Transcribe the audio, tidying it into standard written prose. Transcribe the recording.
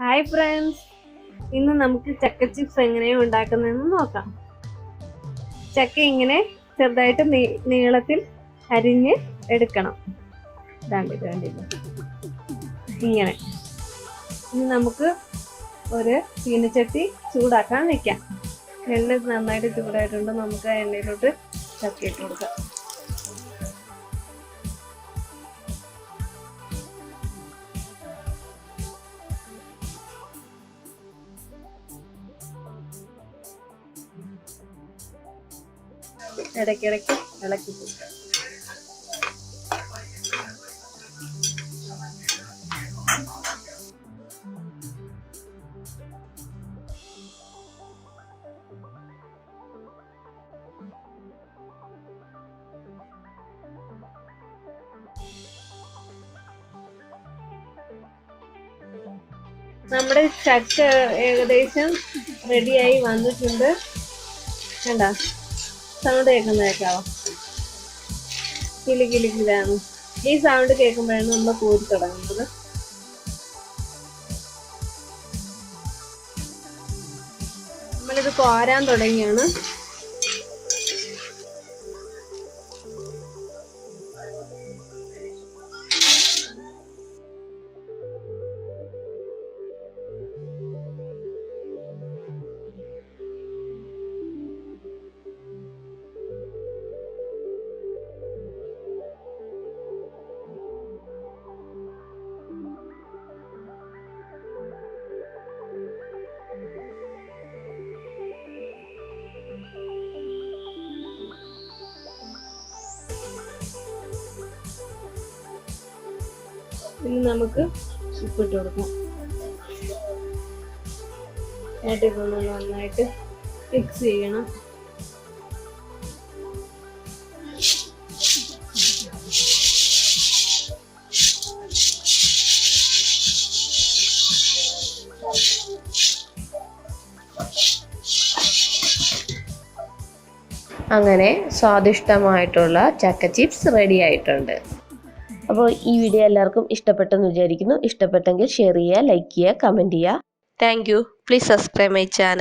Hi friends, ഇന്ന് നമുക്ക് ചക്ക ചിപ്സ് എങ്ങനെയാണ് ഉണ്ടാക്കുന്നതെന്ന് നോക്കാം. ചക്ക ഇങ്ങനെ ചെറുതായിട്ട് നീളത്തിൽ അരിഞ്ഞ് എടുക്കണം. ഇങ്ങനെ ഇനി നമുക്ക് ഒരു ചീനച്ചട്ടി ചൂടാക്കാൻ വെക്കാം. എണ്ണ നന്നായിട്ട് ചൂടായിട്ടുണ്ട്. നമുക്ക് ആ എണ്ണയിലോട്ട് ചക്ക ഇട്ട് കൊടുക്കാം. ഇടയ്ക്കിടയ്ക്ക് ഇളക്കി കൊടുക്കുക. നമ്മുടെ ചക്ക ഏകദേശം റെഡിയായി വന്നിട്ടുണ്ട്. കണ്ടോ, സൗണ്ട് കേൾക്കുന്നേക്കാവോ? കിളിക്കിളിക്കിലാണ്. ഈ സൗണ്ട് കേൾക്കുമ്പോഴാണ് നമ്മൾ കോരി തുടങ്ങുന്നത്. നമ്മളിത് കോരാൻ തുടങ്ങിയാണ്. ഇനി നമുക്ക് ഉപ്പിട്ട് കൊടുക്കാം. ഇതൊന്ന് നന്നായിട്ട് മിക്സ് ചെയ്യണം. അങ്ങനെ സ്വാദിഷ്ടമായിട്ടുള്ള ചക്ക ചിപ്സ് റെഡി ആയിട്ടുണ്ട്. അപ്പോൾ ഈ വീഡിയോ എല്ലാവർക്കും ഇഷ്ടപ്പെട്ടെന്ന് വിചാരിക്കുന്നു. ഇഷ്ടപ്പെട്ടെങ്കിൽ ഷെയർ ചെയ്യുക, ലൈക്ക് ചെയ്യുക, കമൻറ്റ് ചെയ്യുക. Thank you. Please subscribe my channel.